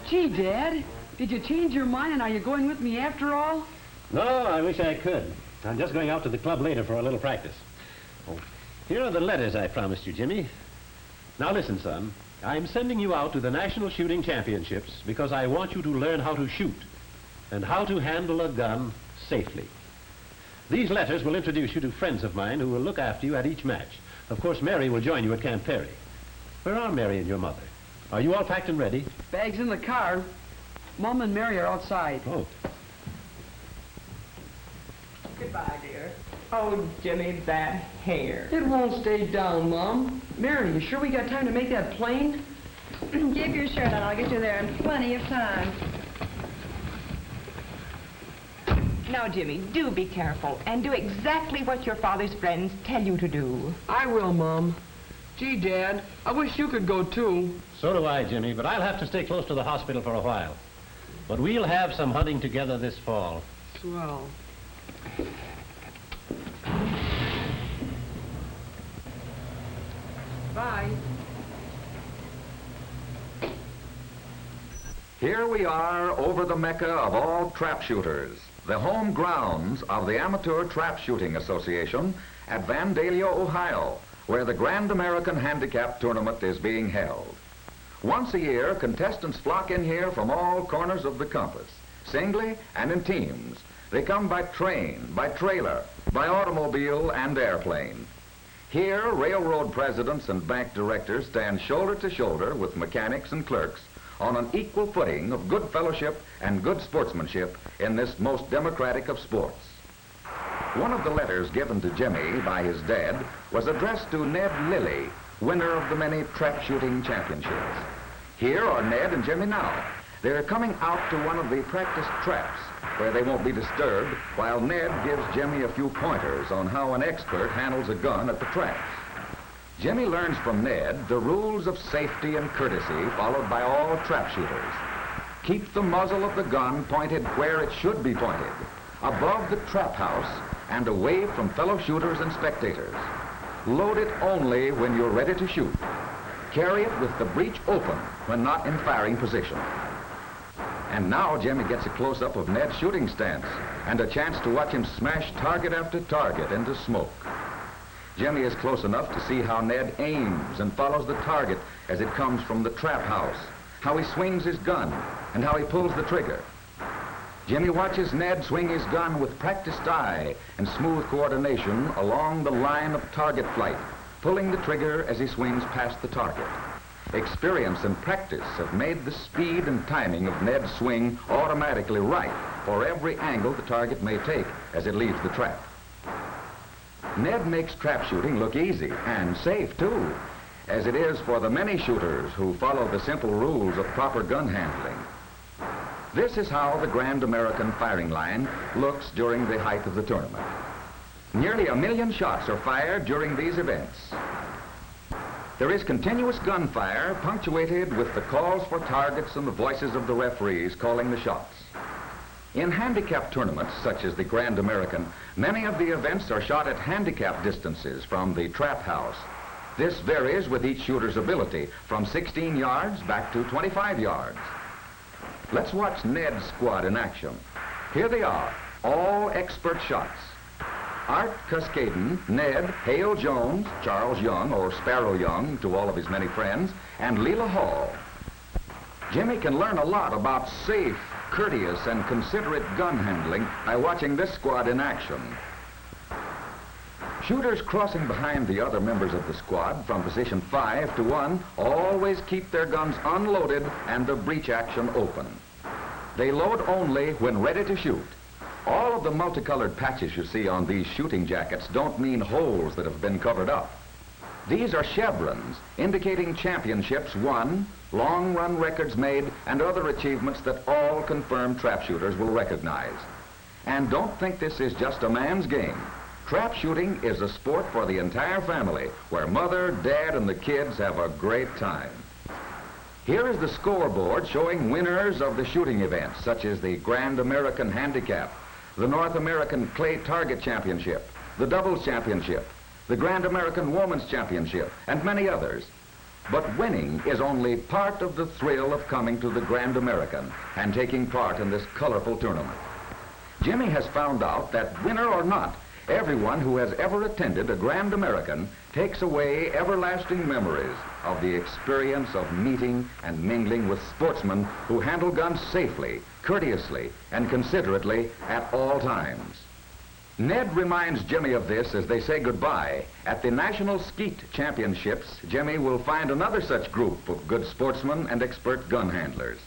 Gee, Dad, did you change your mind and are you going with me after all? No, I wish I could. I'm just going out to the club later for a little practice. Oh, here are the letters I promised you, Jimmy. Now listen, son. I'm sending you out to the National Shooting Championships because I want you to learn how to shoot and how to handle a gun safely. These letters will introduce you to friends of mine who will look after you at each match. Of course, Mary will join you at Camp Perry. Where are Mary and your mother? Are you all packed and ready? Bags in the car. Mom and Mary are outside. Oh. Goodbye, dear. Oh, Jimmy, that hair. It won't stay down, Mom. Mary, you sure we got time to make that plane? Keep your shirt on. I'll get you there in plenty of time. Now, Jimmy, do be careful and do exactly what your father's friends tell you to do. I will, Mom. Gee, Dad, I wish you could go, too. So do I, Jimmy, but I'll have to stay close to the hospital for a while. But we'll have some hunting together this fall. Swell. Bye. Here we are over the Mecca of all trap shooters, the home grounds of the Amateur Trap Shooting Association at Vandalia, Ohio, where the Grand American Handicap Tournament is being held. Once a year, contestants flock in here from all corners of the compass, singly and in teams. They come by train, by trailer, by automobile and airplane. Here, railroad presidents and bank directors stand shoulder to shoulder with mechanics and clerks on an equal footing of good fellowship and good sportsmanship in this most democratic of sports. One of the letters given to Jimmy by his dad was addressed to Ned Lilly, winner of the many trap shooting championships. Here are Ned and Jimmy now. They're coming out to one of the practice traps where they won't be disturbed while Ned gives Jimmy a few pointers on how an expert handles a gun at the traps. Jimmy learns from Ned the rules of safety and courtesy followed by all trap shooters. Keep the muzzle of the gun pointed where it should be pointed, above the trap house and away from fellow shooters and spectators. Load it only when you're ready to shoot. Carry it with the breech open when not in firing position. And now Jimmy gets a close-up of Ned's shooting stance and a chance to watch him smash target after target into smoke. Jimmy is close enough to see how Ned aims and follows the target as it comes from the trap house, how he swings his gun, and how he pulls the trigger. Jimmy watches Ned swing his gun with practiced eye and smooth coordination along the line of target flight, pulling the trigger as he swings past the target. Experience and practice have made the speed and timing of Ned's swing automatically right for every angle the target may take as it leaves the trap. Ned makes trap shooting look easy and safe, too, as it is for the many shooters who follow the simple rules of proper gun handling. This is how the Grand American firing line looks during the height of the tournament. Nearly 1 million shots are fired during these events. There is continuous gunfire punctuated with the calls for targets and the voices of the referees calling the shots. In handicap tournaments, such as the Grand American, many of the events are shot at handicap distances from the trap house. This varies with each shooter's ability, from 16 yards back to 25 yards. Let's watch Ned's squad in action. Here they are, all expert shots. Art Cascaden, Ned, Hale Jones, Charles Young, or Sparrow Young to all of his many friends, and Leela Hall. Jimmy can learn a lot about safe, courteous, and considerate gun handling by watching this squad in action. Shooters crossing behind the other members of the squad from position 5 to 1 always keep their guns unloaded and the breech action open. They load only when ready to shoot. All of the multicolored patches you see on these shooting jackets don't mean holes that have been covered up. These are chevrons indicating championships won, long-run records made, and other achievements that all confirmed trap shooters will recognize. And don't think this is just a man's game. Trap shooting is a sport for the entire family, where mother, dad, and the kids have a great time. Here is the scoreboard showing winners of the shooting events, such as the Grand American Handicap, the North American Clay Target Championship, the Doubles Championship, the Grand American Women's Championship, and many others. But winning is only part of the thrill of coming to the Grand American and taking part in this colorful tournament. Jimmy has found out that, winner or not, everyone who has ever attended a Grand American takes away everlasting memories of the experience of meeting and mingling with sportsmen who handle guns safely, courteously, and considerately at all times. Ned reminds Jimmy of this as they say goodbye. At the National Skeet Championships, Jimmy will find another such group of good sportsmen and expert gun handlers.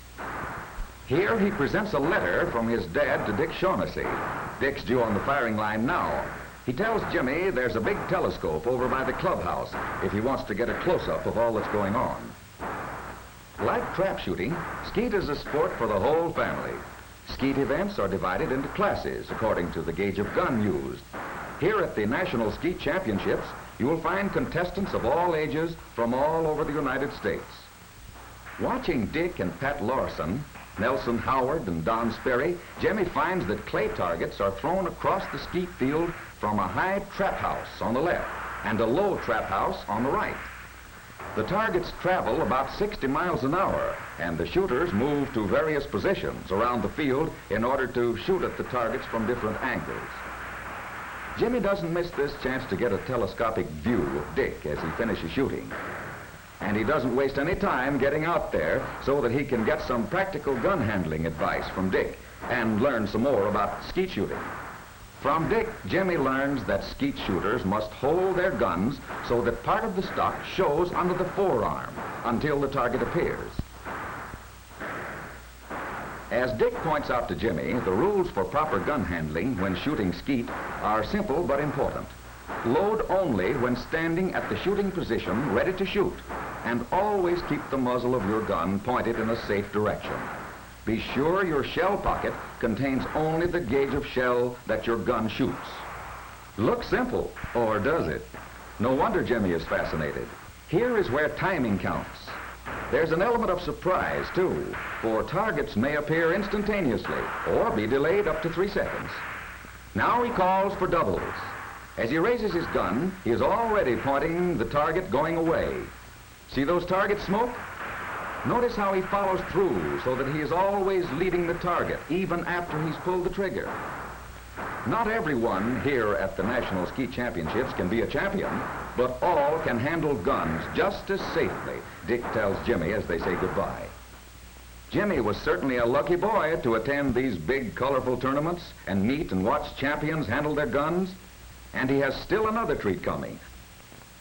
Here he presents a letter from his dad to Dick Shaughnessy. Dick's due on the firing line now. He tells Jimmy there's a big telescope over by the clubhouse if he wants to get a close-up of all that's going on. Like trap shooting, skeet is a sport for the whole family. Skeet events are divided into classes according to the gauge of gun used. Here at the National Skeet Championships, you will find contestants of all ages from all over the United States. Watching Dick and Pat Larson, Nelson Howard and Don Sperry, Jimmy finds that clay targets are thrown across the skeet field from a high trap house on the left and a low trap house on the right. The targets travel about 60 miles an hour, and the shooters move to various positions around the field in order to shoot at the targets from different angles. Jimmy doesn't miss this chance to get a telescopic view of Dick as he finishes shooting. And he doesn't waste any time getting out there so that he can get some practical gun handling advice from Dick and learn some more about skeet shooting. From Dick, Jimmy learns that skeet shooters must hold their guns so that part of the stock shows under the forearm until the target appears. As Dick points out to Jimmy, the rules for proper gun handling when shooting skeet are simple but important. Load only when standing at the shooting position ready to shoot, and always keep the muzzle of your gun pointed in a safe direction. Be sure your shell pocket contains only the gauge of shell that your gun shoots. Looks simple, or does it? No wonder Jimmy is fascinated. Here is where timing counts. There's an element of surprise, too, for targets may appear instantaneously or be delayed up to 3 seconds. Now he calls for doubles. As he raises his gun, he is already pointing the target going away. See those targets smoke? Notice how he follows through so that he is always leading the target, even after he's pulled the trigger. Not everyone here at the National Skeet Championships can be a champion, but all can handle guns just as safely, Dick tells Jimmy as they say goodbye. Jimmy was certainly a lucky boy to attend these big, colorful tournaments and meet and watch champions handle their guns. And he has still another treat coming.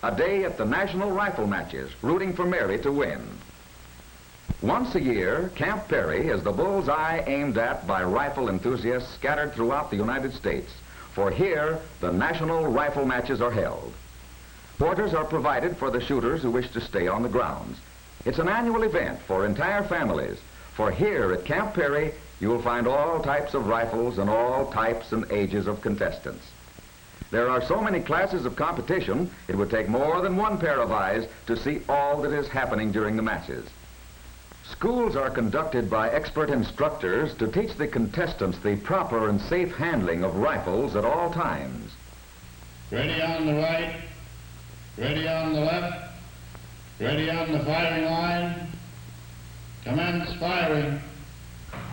A day at the National Rifle Matches, rooting for Mary to win. Once a year, Camp Perry is the bullseye aimed at by rifle enthusiasts scattered throughout the United States. For here, the National Rifle Matches are held. Quarters are provided for the shooters who wish to stay on the grounds. It's an annual event for entire families. For here at Camp Perry, you will find all types of rifles and all types and ages of contestants. There are so many classes of competition, it would take more than one pair of eyes to see all that is happening during the matches. Schools are conducted by expert instructors to teach the contestants the proper and safe handling of rifles at all times. Ready on the right, ready on the left, ready on the firing line, commence firing.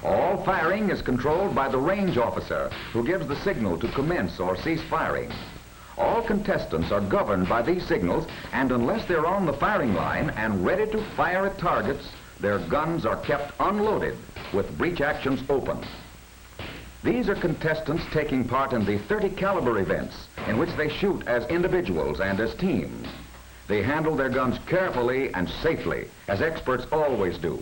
All firing is controlled by the range officer, who gives the signal to commence or cease firing. All contestants are governed by these signals, and unless they're on the firing line and ready to fire at targets, their guns are kept unloaded with breech actions open. These are contestants taking part in the .30 caliber events, in which they shoot as individuals and as teams. They handle their guns carefully and safely, as experts always do.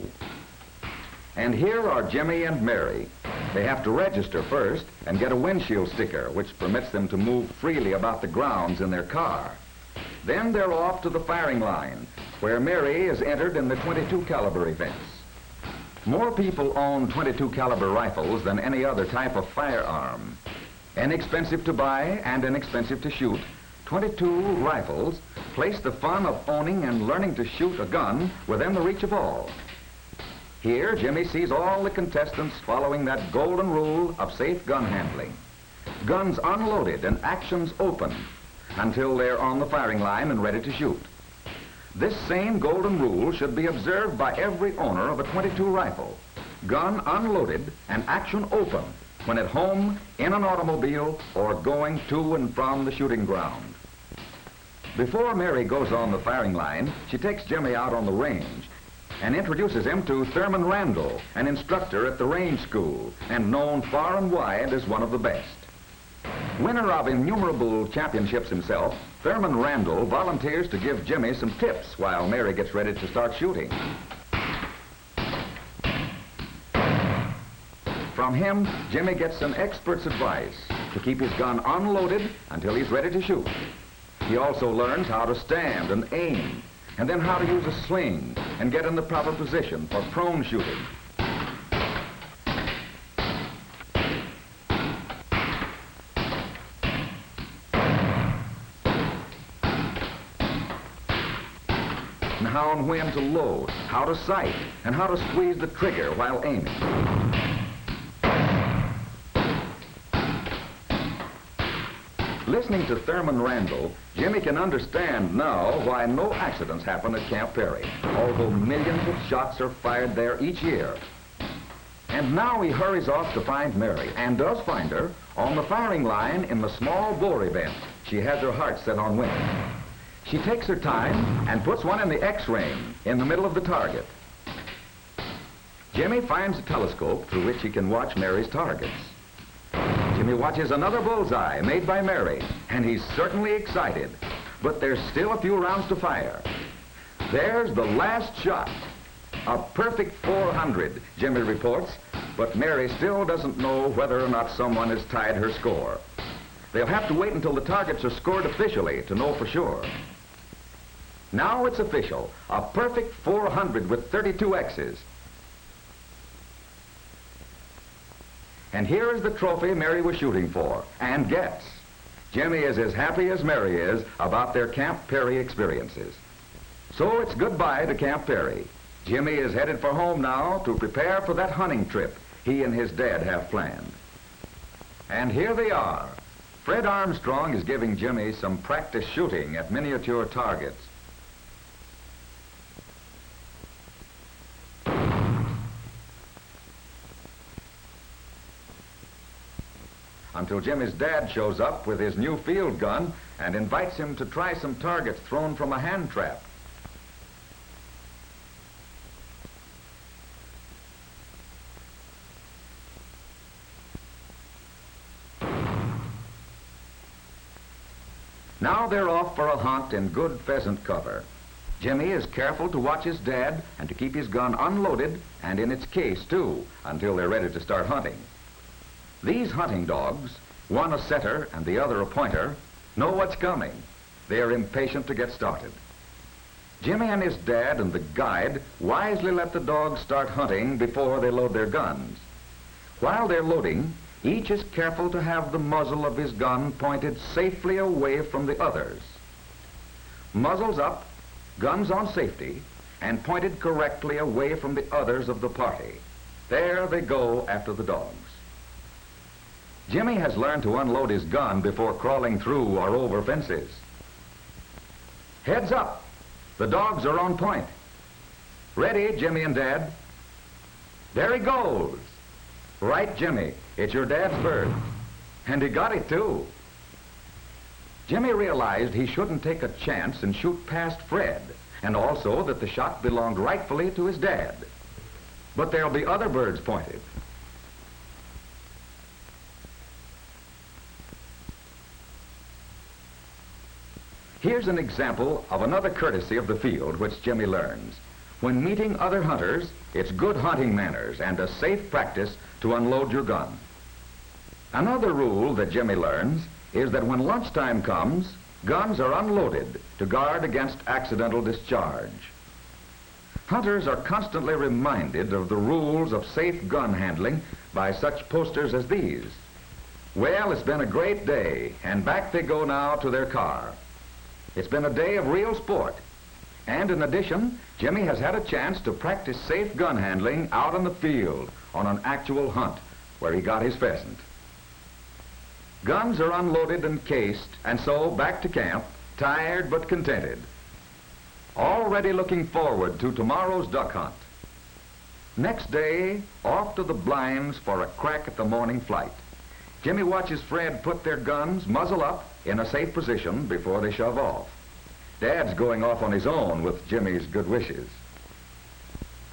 And here are Jimmy and Mary. They have to register first and get a windshield sticker, which permits them to move freely about the grounds in their car. Then they're off to the firing line, where Mary is entered in the .22 caliber events. More people own .22 caliber rifles than any other type of firearm. Inexpensive to buy and inexpensive to shoot, .22 rifles place the fun of owning and learning to shoot a gun within the reach of all. Here, Jimmy sees all the contestants following that golden rule of safe gun handling. Guns unloaded and actions open until they're on the firing line and ready to shoot. This same golden rule should be observed by every owner of a .22 rifle. Gun unloaded and action open when at home, in an automobile, or going to and from the shooting ground. Before Mary goes on the firing line, she takes Jimmy out on the range and introduces him to Thurman Randall, an instructor at the range school and known far and wide as one of the best. Winner of innumerable championships himself, Thurman Randall volunteers to give Jimmy some tips while Mary gets ready to start shooting. From him, Jimmy gets some expert's advice to keep his gun unloaded until he's ready to shoot. He also learns how to stand and aim, and then how to use a sling and get in the proper position for prone shooting. And how and when to load, how to sight, and how to squeeze the trigger while aiming. Listening to Thurman Randall, Jimmy can understand now why no accidents happen at Camp Perry, although millions of shots are fired there each year. And now he hurries off to find Mary, and does find her on the firing line in the small bore event. She has her heart set on winning. She takes her time and puts one in the X-ring in the middle of the target. Jimmy finds a telescope through which he can watch Mary's targets. Jimmy watches another bullseye made by Mary, and he's certainly excited. But there's still a few rounds to fire. There's the last shot. A perfect 400, Jimmy reports, but Mary still doesn't know whether or not someone has tied her score. They'll have to wait until the targets are scored officially to know for sure. Now it's official, a perfect 400 with 32 X's. And here is the trophy Mary was shooting for, and gets. Jimmy is as happy as Mary is about their Camp Perry experiences. So it's goodbye to Camp Perry. Jimmy is headed for home now to prepare for that hunting trip he and his dad have planned. And here they are. Fred Armstrong is giving Jimmy some practice shooting at miniature targets. Until Jimmy's dad shows up with his new field gun and invites him to try some targets thrown from a hand trap. Now they're off for a hunt in good pheasant cover. Jimmy is careful to watch his dad and to keep his gun unloaded and in its case too until they're ready to start hunting. These hunting dogs, one a setter and the other a pointer, know what's coming. They are impatient to get started. Jimmy and his dad and the guide wisely let the dogs start hunting before they load their guns. While they're loading, each is careful to have the muzzle of his gun pointed safely away from the others. Muzzles up, guns on safety, and pointed correctly away from the others of the party. There they go after the dogs. Jimmy has learned to unload his gun before crawling through or over fences. Heads up! The dogs are on point. Ready, Jimmy and Dad? There he goes! Right, Jimmy, it's your dad's bird. And he got it, too. Jimmy realized he shouldn't take a chance and shoot past Fred, and also that the shot belonged rightfully to his dad. But there'll be other birds pointed. Here's an example of another courtesy of the field which Jimmy learns. When meeting other hunters, it's good hunting manners and a safe practice to unload your gun. Another rule that Jimmy learns is that when lunchtime comes, guns are unloaded to guard against accidental discharge. Hunters are constantly reminded of the rules of safe gun handling by such posters as these. Well, it's been a great day, and back they go now to their car. It's been a day of real sport. And in addition, Jimmy has had a chance to practice safe gun handling out in the field on an actual hunt where he got his pheasant. Guns are unloaded and cased, and so back to camp, tired but contented. already looking forward to tomorrow's duck hunt. Next day, off to the blinds for a crack at the morning flight. Jimmy watches Fred put their guns muzzle up in a safe position before they shove off. Dad's going off on his own with Jimmy's good wishes.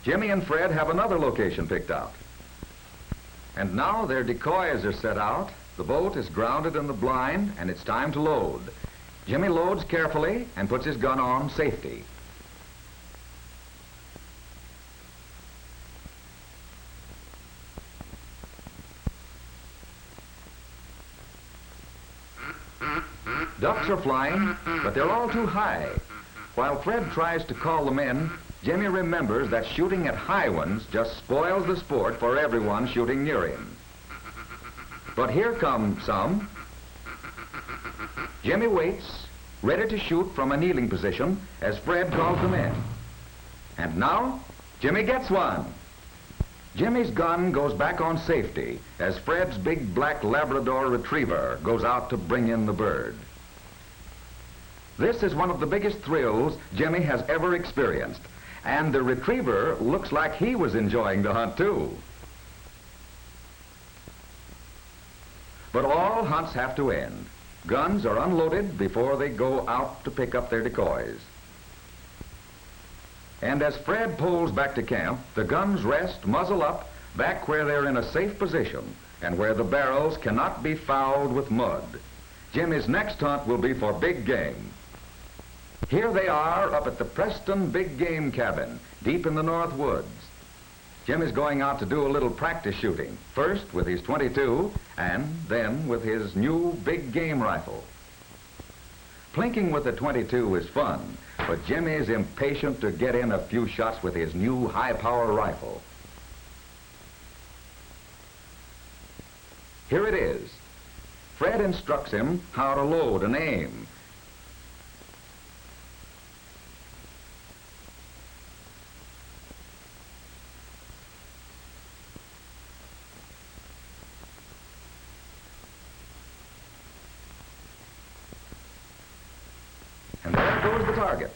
Jimmy and Fred have another location picked out. And now their decoys are set out, the boat is grounded in the blind, and it's time to load. Jimmy loads carefully and puts his gun on safety. Ducks are flying, but they're all too high. While Fred tries to call them in, Jimmy remembers that shooting at high ones just spoils the sport for everyone shooting near him. But here come some. Jimmy waits, ready to shoot from a kneeling position as Fred calls them in. And now, Jimmy gets one. Jimmy's gun goes back on safety as Fred's big black Labrador retriever goes out to bring in the bird. This is one of the biggest thrills Jimmy has ever experienced, and the retriever looks like he was enjoying the hunt too. But all hunts have to end. Guns are unloaded before they go out to pick up their decoys. And as Fred pulls back to camp, the guns rest muzzle up back where they're in a safe position and where the barrels cannot be fouled with mud. Jimmy's next hunt will be for big game. Here they are up at the Preston Big Game Cabin, deep in the North Woods. Jimmy's going out to do a little practice shooting, first with his .22 and then with his new big game rifle. Plinking with the .22 is fun, but Jimmy's impatient to get in a few shots with his new high-power rifle. Here it is. Fred instructs him how to load and aim. And there goes the target.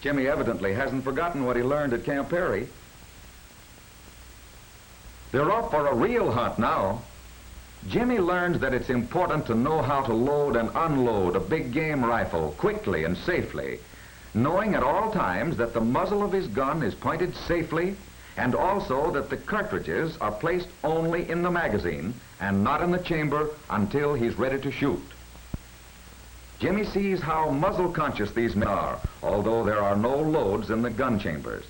Jimmy evidently hasn't forgotten what he learned at Camp Perry. They're off for a real hunt now. Jimmy learns that it's important to know how to load and unload a big game rifle quickly and safely, knowing at all times that the muzzle of his gun is pointed safely and also that the cartridges are placed only in the magazine and not in the chamber until he's ready to shoot. Jimmy sees how muzzle conscious these men are, although there are no loads in the gun chambers.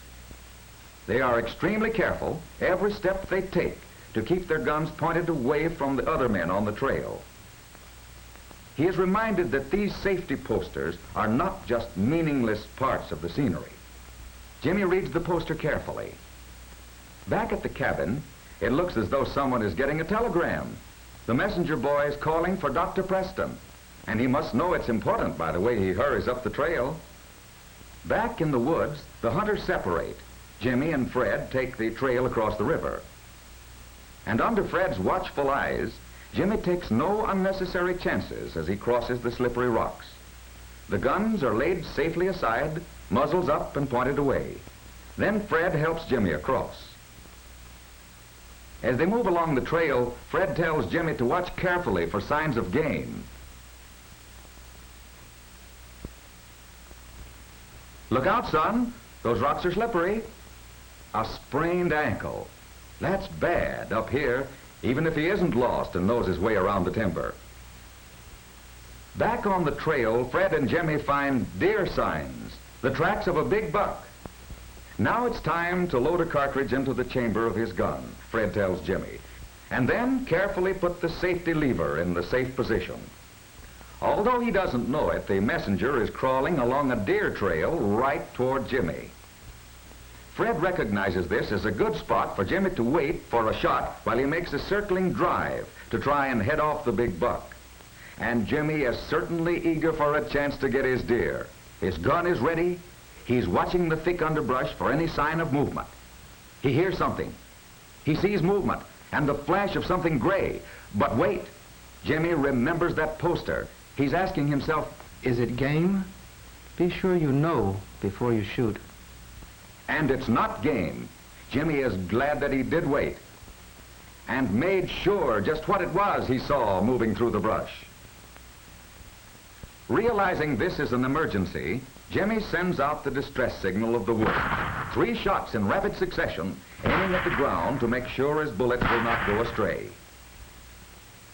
They are extremely careful every step they take to keep their guns pointed away from the other men on the trail. He is reminded that these safety posters are not just meaningless parts of the scenery. Jimmy reads the poster carefully. Back at the cabin, it looks as though someone is getting a telegram. The messenger boy is calling for Dr. Preston, and he must know it's important by the way he hurries up the trail. Back in the woods, the hunters separate. Jimmy and Fred take the trail across the river. And under Fred's watchful eyes, Jimmy takes no unnecessary chances as he crosses the slippery rocks. The guns are laid safely aside, muzzles up and pointed away. Then Fred helps Jimmy across. As they move along the trail, Fred tells Jimmy to watch carefully for signs of game. Look out, son. Those rocks are slippery. A sprained ankle. That's bad up here, even if he isn't lost and knows his way around the timber. Back on the trail, Fred and Jimmy find deer signs, the tracks of a big buck. Now it's time to load a cartridge into the chamber of his gun, Fred tells Jimmy, and then carefully put the safety lever in the safe position. Although he doesn't know it, the messenger is crawling along a deer trail right toward Jimmy. Fred recognizes this as a good spot for Jimmy to wait for a shot while he makes a circling drive to try and head off the big buck. And Jimmy is certainly eager for a chance to get his deer. His gun is ready. He's watching the thick underbrush for any sign of movement. He hears something. He sees movement and the flash of something gray. But wait, Jimmy remembers that poster. He's asking himself, is it game? Be sure you know before you shoot. And it's not game. Jimmy is glad that he did wait and made sure just what it was he saw moving through the brush. Realizing this is an emergency, Jimmy sends out the distress signal of the wood. 3 shots in rapid succession, aiming at the ground to make sure his bullets will not go astray.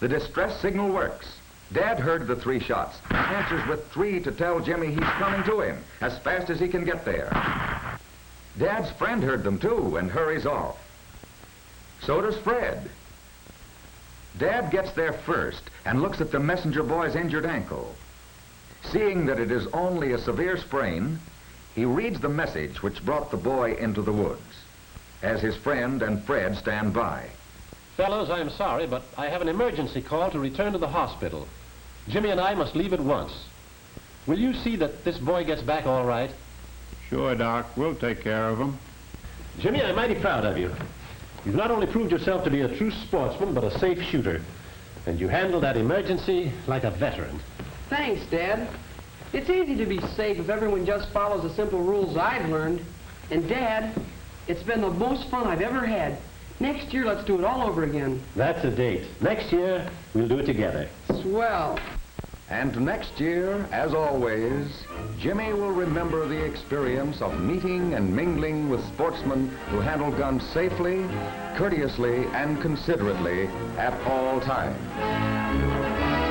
The distress signal works. Dad heard the 3 shots, answers with 3 to tell Jimmy he's coming to him as fast as he can get there. Dad's friend heard them too and hurries off. So does Fred. Dad gets there first and looks at the messenger boy's injured ankle. Seeing that it is only a severe sprain, he reads the message which brought the boy into the woods, as his friend and Fred stand by. Fellows, I'm sorry, but I have an emergency call to return to the hospital. Jimmy and I must leave at once. Will you see that this boy gets back all right? Sure, Doc. We'll take care of him. Jimmy, I'm mighty proud of you. You've not only proved yourself to be a true sportsman, but a safe shooter. And you handled that emergency like a veteran. Thanks, Dad. It's easy to be safe if everyone just follows the simple rules I've learned. And Dad, it's been the most fun I've ever had. Next year, let's do it all over again. That's a date. Next year, we'll do it together. Swell. And next year, as always, Jimmy will remember the experience of meeting and mingling with sportsmen who handle guns safely, courteously, and considerately at all times.